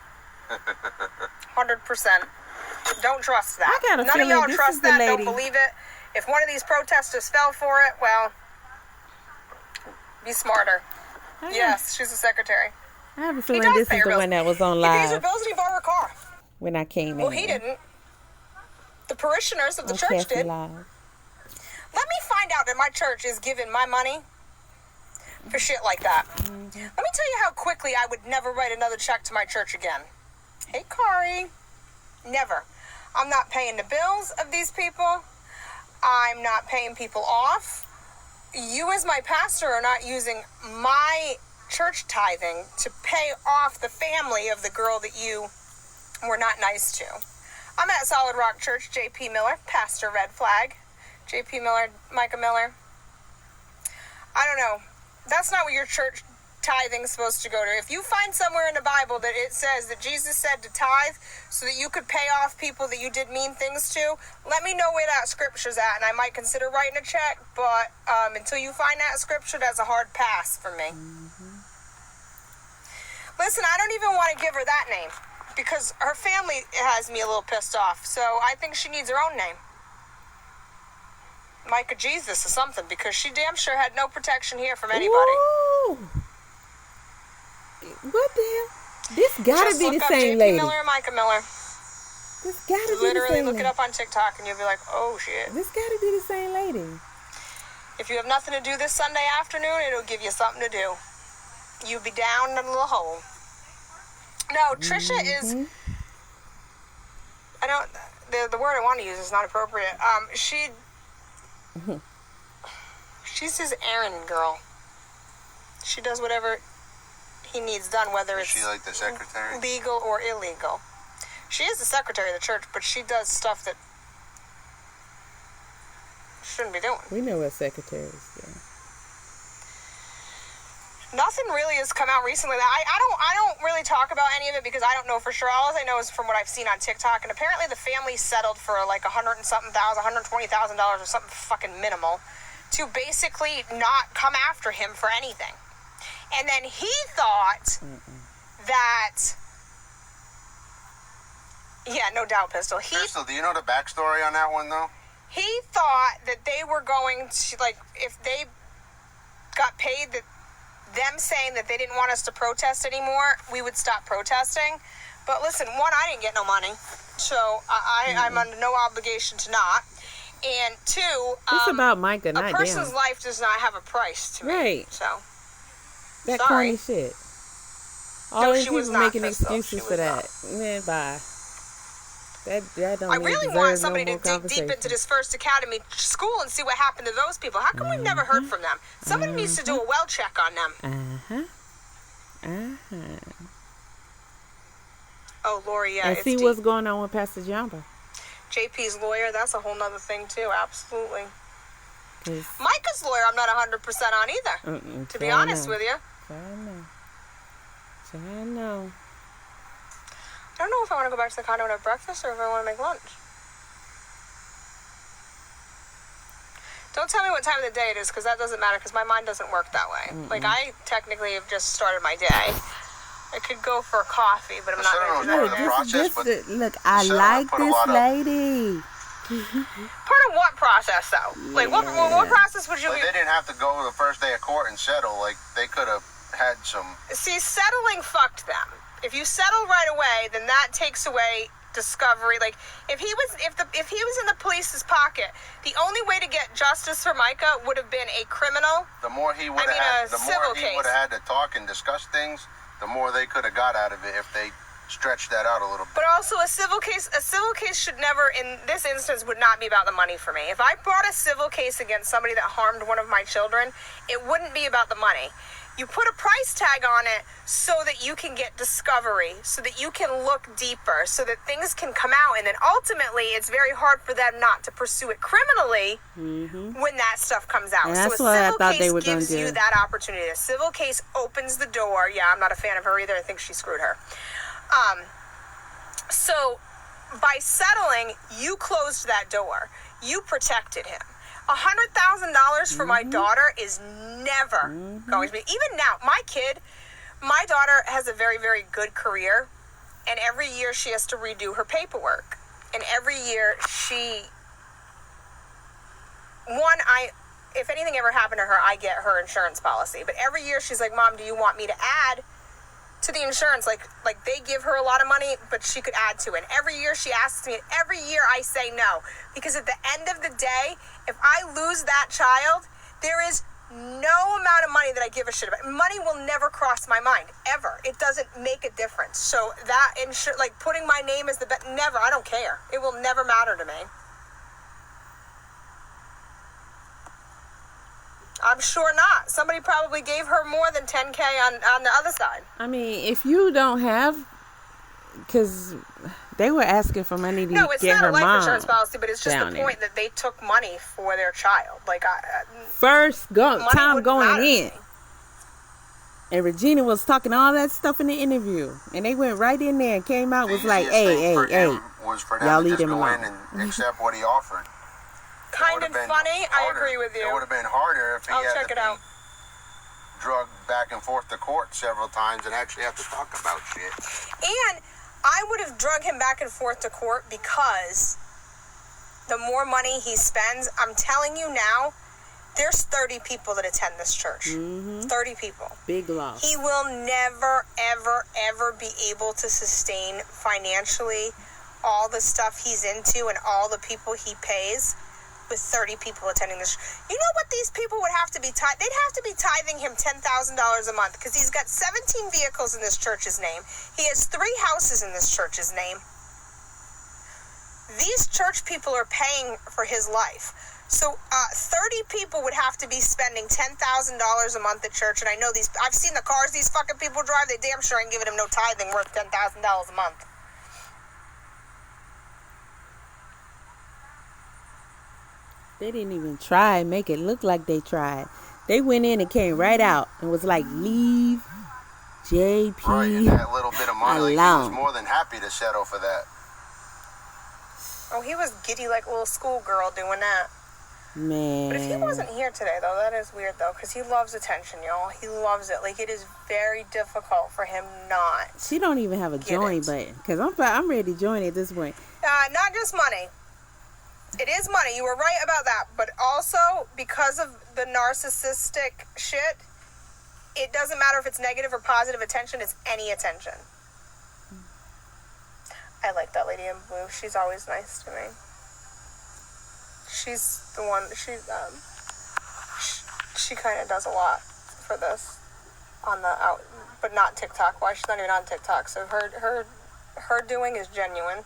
S6: 100%. Don't trust that.
S3: I got a
S6: None
S3: feeling
S6: of y'all
S3: this
S6: trust
S3: is the
S6: that.
S3: lady.
S6: Don't believe it. If one of these protesters fell for it, well, be smarter. Yes, she's a secretary.
S3: I have a feeling this is the one that was on live.
S6: He pays her bills and he bought her a car.
S3: When I came in.
S6: Well, he didn't. The parishioners of the church did.
S3: Live.
S6: Let me find out that my church is giving my money for shit like that. Let me tell you how quickly I would never write another check to my church again. Hey, Kari. Never. I'm not paying the bills of these people. I'm not paying people off. You as my pastor are not using my church tithing to pay off the family of the girl that you were not nice to. I'm at Solid Rock Church, J.P. Miller, Pastor Red Flag. J.P. Miller, Micah Miller. I don't know. That's not what your church tithing is supposed to go to. If you find somewhere in the Bible that it says that Jesus said to tithe so that you could pay off people that you did mean things to, let me know where that scripture's at, and I might consider writing a check, but until you find that scripture, that's a hard pass for me. Listen, I don't even want to give her that name because her family has me a little pissed off, so I think she needs her own name. Micah Jesus or something, because she damn sure had no protection here from anybody.
S3: Ooh. What the hell? This gotta be the same lady.
S6: Miller or Micah Miller.
S3: This gotta be the same
S6: Literally look
S3: lady.
S6: it up on TikTok and you'll be like, oh shit.
S3: This gotta be the same lady.
S6: If you have nothing to do this Sunday afternoon, it'll give you something to do. You'll be down in a little hole. No, Trisha is... I don't... The word I want to use is not appropriate. She's his errand girl. She does whatever he needs done, whether it's
S7: she like the secretary?
S6: legal or illegal. She is the secretary of the church, but she does stuff that she shouldn't be doing.
S3: We know what secretaries do.
S6: Nothing really has come out recently. I don't really talk about any of it because I don't know for sure. All I know is from what I've seen on TikTok, and apparently the family settled for like $120,000 or something fucking minimal to basically not come after him for anything. And then he thought that, yeah, no doubt, Pistol.
S7: Pistol, do you know the backstory on that one though?
S6: He thought that they were going to, like, if they got paid, that them saying that they didn't want us to protest anymore, we would stop protesting. But listen, one, I didn't get no money, so I'm under no obligation to not. And two,
S3: it's about Micah, not
S6: a person's
S3: them.
S6: life does not have a price to me.
S3: Right.
S6: So
S3: that
S6: sorry.
S3: corny shit. All
S6: No,
S3: these
S6: she was
S3: people
S6: not,
S3: making
S6: Crystal.
S3: excuses
S6: She
S3: for
S6: was
S3: that.
S6: not.
S3: Man, bye. That don't
S6: I really
S3: deserve
S6: want somebody
S3: no
S6: to
S3: more
S6: dig deep into
S3: conversation.
S6: this First Academy school and see what happened to those people. How come we've never heard from them? Somebody needs to do a well check on them. Oh, Lori, yeah.
S3: And
S6: it's
S3: see
S6: deep.
S3: what's going on with Pastor Jumper.
S6: JP's lawyer, that's a whole nother thing too, absolutely.
S3: 'Cause-
S6: Micah's lawyer, I'm not 100% on either, to be honest with you.
S3: I know.
S6: I don't know if I want to go back to the condo and have breakfast or if I want to make lunch. Don't tell me what time of the day it is, because that doesn't matter, because my mind doesn't work that way. Like, I technically have just started my day. I could go for a coffee, but I'm not going to do
S3: Look,
S6: that.
S3: look, I like this lady.
S6: Part of what process, though? Like, what process would you...
S7: But they didn't have to go the first day of court and settle. Like, they could have had some...
S6: See, settling fucked them. If you settle right away, then that takes away discovery. Like, if he was in the police's pocket, the only way to get justice for Micah would have been a criminal.
S7: The more he would have had to talk and discuss things, the more they could have got out of it if they stretched that out a little bit.
S6: But also a civil case should never, in this instance, would not be about the money for me. If I brought a civil case against somebody that harmed one of my children, it wouldn't be about the money. You put a price tag on it so that you can get discovery, so that you can look deeper, so that things can come out, and then ultimately it's very hard for them not to pursue it criminally when that stuff comes out.
S3: And that's
S6: so
S3: what
S6: a
S3: I
S6: civil
S3: thought they
S6: case
S3: were gonna
S6: gives you
S3: do.
S6: that opportunity. A civil case opens the door. Yeah, I'm not a fan of her either. I think she screwed her. So by settling, you closed that door. You protected him. $100,000 for my daughter is never going to be. Even now, my daughter has a very, very good career, and every year she has to redo her paperwork. And every year if anything ever happened to her, I get her insurance policy. But every year she's like, Mom, do you want me to add to the insurance? Like they give her a lot of money, but she could add to it. And every year she asks me, and every year I say no. Because at the end of the day, if I lose that child, there is no amount of money that I give a shit about. Money will never cross my mind, ever. It doesn't make a difference. So that, like putting my name as never, I don't care. It will never matter to me. I'm sure not. Somebody probably gave her more than $10K on the other side.
S3: I mean, if you don't have, because they were asking for money to get her mom.
S6: No, it's not a life insurance policy, but it's just the point that they took money for their child. Like time going in. And Regina was talking all that stuff in the interview, and they went right in there and came out was like, "Hey,
S7: was for them
S3: y'all
S7: to
S3: leave
S7: just
S3: them
S7: go
S3: alone."
S7: in and accept what he offered.
S6: Kind of funny. I agree with you.
S7: It would have been harder if he
S6: I'll
S7: had
S6: check
S7: to
S6: it out.
S7: Drugged back and forth to court several times and actually have to talk about shit.
S6: And I would have drug him back and forth to court because the more money he spends, I'm telling you now, there's 30 people that attend this church. 30 people.
S3: Big loss.
S6: He will never, ever, ever be able to sustain financially all the stuff he's into and all the people he pays with 30 people attending this. You know what these people would have to be they'd have to be tithing him $10,000 a month because he's got 17 vehicles in this church's name. He has 3 houses in this church's name. These church people are paying for his life. So 30 people would have to be spending $10,000 a month at church. And I know I've seen the cars these fucking people drive. They damn sure ain't giving him no tithing worth $10,000 a month.
S3: They didn't even try make it look like they tried. They went in and came right out and was like, leave JP
S7: Right, and that little bit of money, like, he was
S3: alone.
S7: more than happy to settle for that.
S6: Oh, he was giddy like a little schoolgirl doing that.
S3: Man.
S6: But if he wasn't here today, though, that is weird, though, because he loves attention, y'all. He loves it. Like, it is very difficult for him not.
S3: She don't even have a join button, because I'm ready to join at this point.
S6: Not just money. It is money. You were right about that. But also, because of the narcissistic shit, it doesn't matter if it's negative or positive attention. It's any attention. I like that lady in blue. She's always nice to me. She's the one. She kind of does a lot for this on the out, but not TikTok. Why? She's not even on TikTok. So her doing is genuine.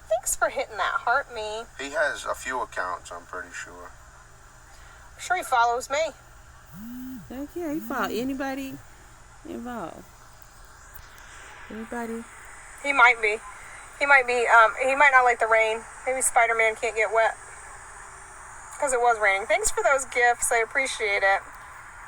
S6: Thanks for hitting that heart, me.
S7: He has a few accounts, I'm pretty sure.
S6: I'm sure he follows me.
S3: Heck yeah, he follow anybody involved. Anybody?
S6: He might be. He might not like the rain. Maybe Spider-Man can't get wet. Because it was raining. Thanks for those gifts. I appreciate it.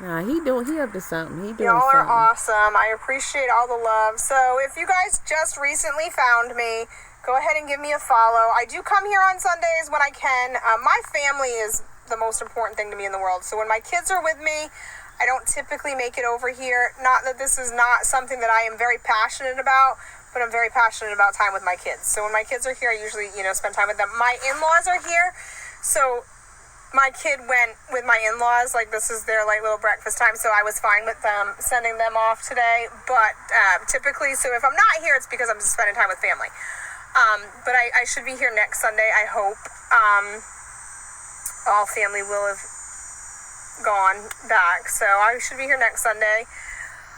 S3: Nah, he up to something. He doing
S6: Y'all are
S3: something.
S6: awesome. I appreciate all the love. So if you guys just recently found me, go ahead and give me a follow. I do come here on Sundays when I can. My family is the most important thing to me in the world. So when my kids are with me, I don't typically make it over here. Not that this is not something that I am very passionate about, but I'm very passionate about time with my kids. So when my kids are here, I usually, spend time with them. My in-laws are here, so my kid went with my in-laws, like this is their like little breakfast time, so I was fine with them sending them off today. But typically, so if I'm not here, it's because I'm just spending time with family. But I should be here next Sunday, I hope. All family will have gone back, so I should be here next Sunday.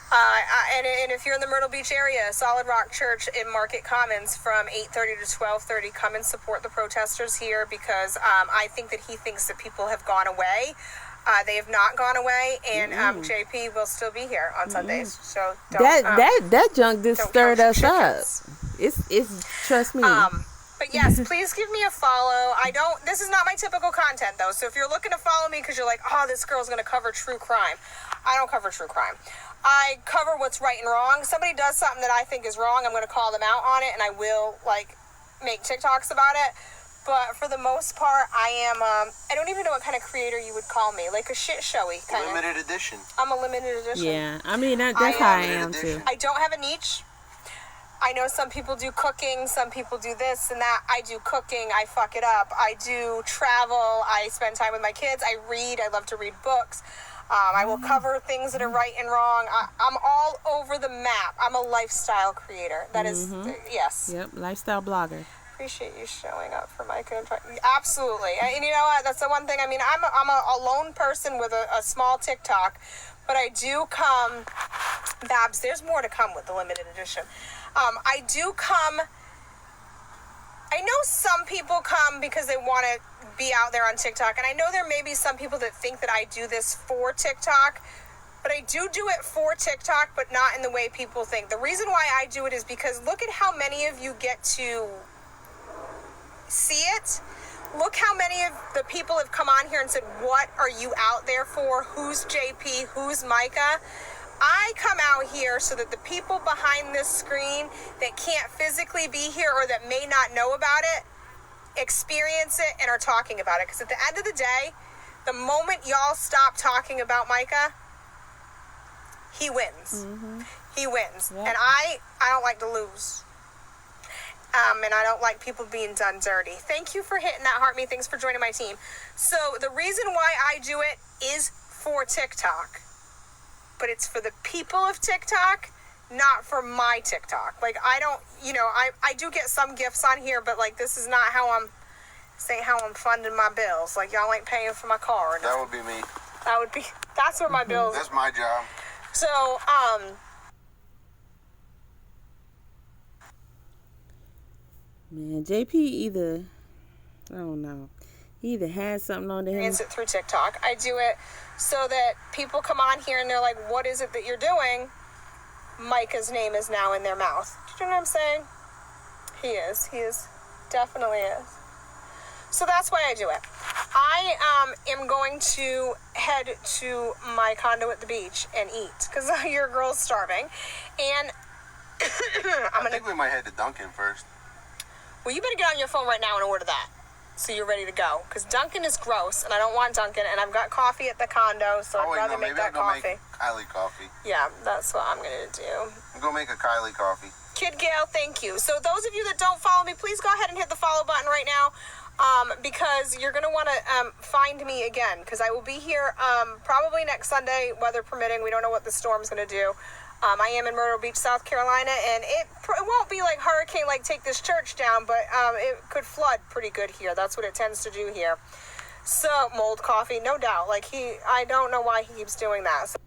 S6: And if you're in the Myrtle Beach area, Solid Rock Church in Market Commons from 8:30 to 12:30, come and support the protesters here, because I think that he thinks that people have gone away. They have not gone away, and JP will still be here on Sundays. So don't,
S3: that junk just stirred us up. It's trust me.
S6: But yes, please give me a follow. This is not my typical content, though. So if you're looking to follow me because you're like, oh, this girl's going to cover true crime, I don't cover true crime. I cover what's right and wrong. Somebody does something that I think is wrong, I'm going to call them out on it, and I will, make TikToks about it. But for the most part, I am, I don't even know what kind of creator you would call me. Like a shit showy kind of.
S7: Limited edition.
S6: I'm a limited edition.
S3: Yeah, I mean, that's how I am, too.
S6: I don't have a niche. I know some people do cooking, some people do this and that. I do cooking, I fuck it up. I do travel, I spend time with my kids, I read, I love to read books. I will cover things that are right and wrong. I'm all over the map. I'm a lifestyle creator. That is, yes.
S3: Yep, lifestyle blogger.
S6: Appreciate you showing up for Micah. Absolutely. And you know what? That's the one thing. I mean, I'm a lone person with a small TikTok, but I do come, Babs, there's more to come with the limited edition. I do come, I know some people come because they want to be out there on TikTok, and I know there may be some people that think that I do this for TikTok, but I do it for TikTok, but not in the way people think. The reason why I do it is because look at how many of you get to see it. Look how many of the people have come on here and said, what are you out there for? Who's JP? Who's Micah? I come out here so that the people behind this screen that can't physically be here or that may not know about it experience it and are talking about it. Because at the end of the day, the moment y'all stop talking about Micah, he wins. He wins. Yep. And I don't like to lose. And I don't like people being done dirty. Thank you for hitting that heart, me. Thanks for joining my team. So the reason why I do it is for TikTok. But it's for the people of TikTok, not for my TikTok. Like, I don't, I do get some gifts on here, but, this is not how I'm funding my bills. Like, y'all ain't paying for my car. Or
S7: that would be me.
S6: That's where my bills.
S7: That's my job.
S6: So,
S3: Man, JP I don't know. He either has something on to him.
S6: It through TikTok. I do it so that people come on here and they're like, what is it that you're doing? Micah's name is now in their mouth. Do you know what I'm saying? He is. Definitely is. So that's why I do it. I am going to head to my condo at the beach and eat because your girl's starving. And
S7: I think we might head to Dunkin' first.
S6: Well, you better get on your phone right now and order that so you're ready to go. Because Dunkin' is gross, and I don't want Dunkin', and I've got coffee at the condo, so I'd rather make that coffee.
S7: Make Kylie coffee.
S6: Yeah, that's what I'm going to do.
S7: I'm going to make a Kylie coffee.
S6: Kid Gail, thank you. So those of you that don't follow me, please go ahead and hit the follow button right now. Because you're going to want to find me again, because I will be here probably next Sunday, weather permitting. We don't know what the storm's going to do. I am in Myrtle Beach, South Carolina, and it won't be like hurricane, like take this church down, but it could flood pretty good here. That's what it tends to do here. So, mold coffee, no doubt. Like, I don't know why he keeps doing that. So,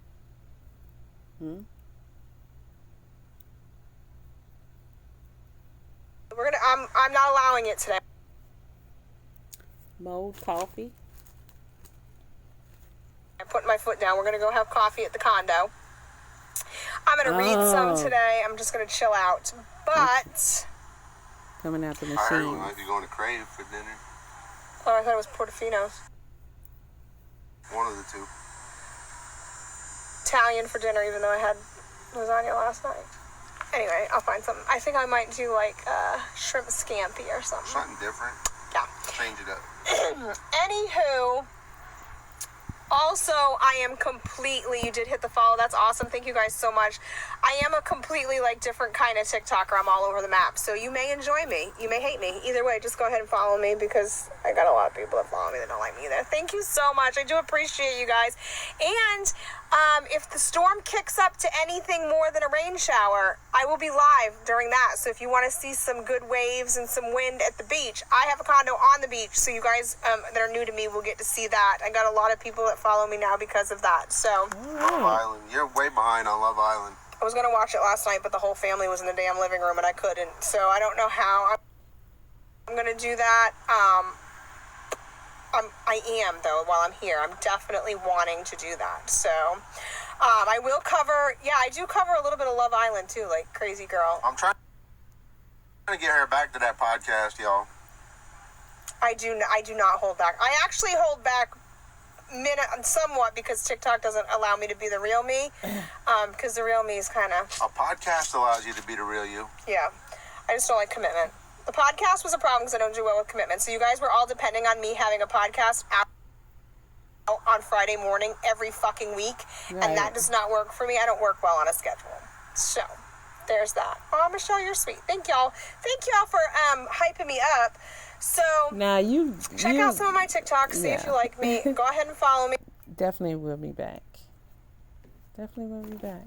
S6: I'm not allowing it today.
S3: Mold coffee.
S6: I'm putting my foot down. We're going to go have coffee at the condo. I'm going to read some today. I'm just going to chill out. But
S3: coming out the
S7: I heard we
S3: machine.
S7: might be going to Crave for dinner.
S6: Oh, I thought it was Portofino's.
S7: One of the two.
S6: Italian for dinner, even though I had lasagna last night. Anyway, I'll find something. I think I might do like shrimp scampi or something.
S7: Something different.
S6: Yeah.
S7: Change it up.
S6: Anywho, also, I am completely, you did hit the follow. That's awesome. Thank you guys so much. I am a completely like different kind of TikToker. I'm all over the map. So you may enjoy me. You may hate me. Either way, just go ahead and follow me because I got a lot of people that follow me that don't like me either. Thank you so much. I do appreciate you guys. And if the storm kicks up to anything more than a rain shower, I will be live during that. So if you want to see some good waves and some wind at the beach, I have a condo on the beach. So you guys that are new to me will get to see that. I got a lot of people that follow me now because of that. So
S7: Love Island. You're way behind on Love Island.
S6: I was going to watch it last night, but the whole family was in the damn living room and I couldn't. So I don't know how I'm going to do that. I am, though, while I'm here. I'm definitely wanting to do that. So I will cover, I do cover a little bit of Love Island, too, like Crazy Girl.
S7: I'm trying to get her back to that podcast, y'all.
S6: I do not hold back. I actually hold back somewhat because TikTok doesn't allow me to be the real me. Because the real me is kind of...
S7: A podcast allows you to be the real you.
S6: Yeah. I just don't like commitment. The podcast was a problem because I don't do well with commitment. So you guys were all depending on me having a podcast out on Friday morning every fucking week. Right. And that does not work for me. I don't work well on a schedule. So there's that. Oh, Michelle, you're sweet. Thank y'all. Thank y'all for hyping me up. So
S3: now
S6: check out some of my TikToks. See if you like me. Go ahead and follow me.
S3: Definitely will be back. Definitely will be back.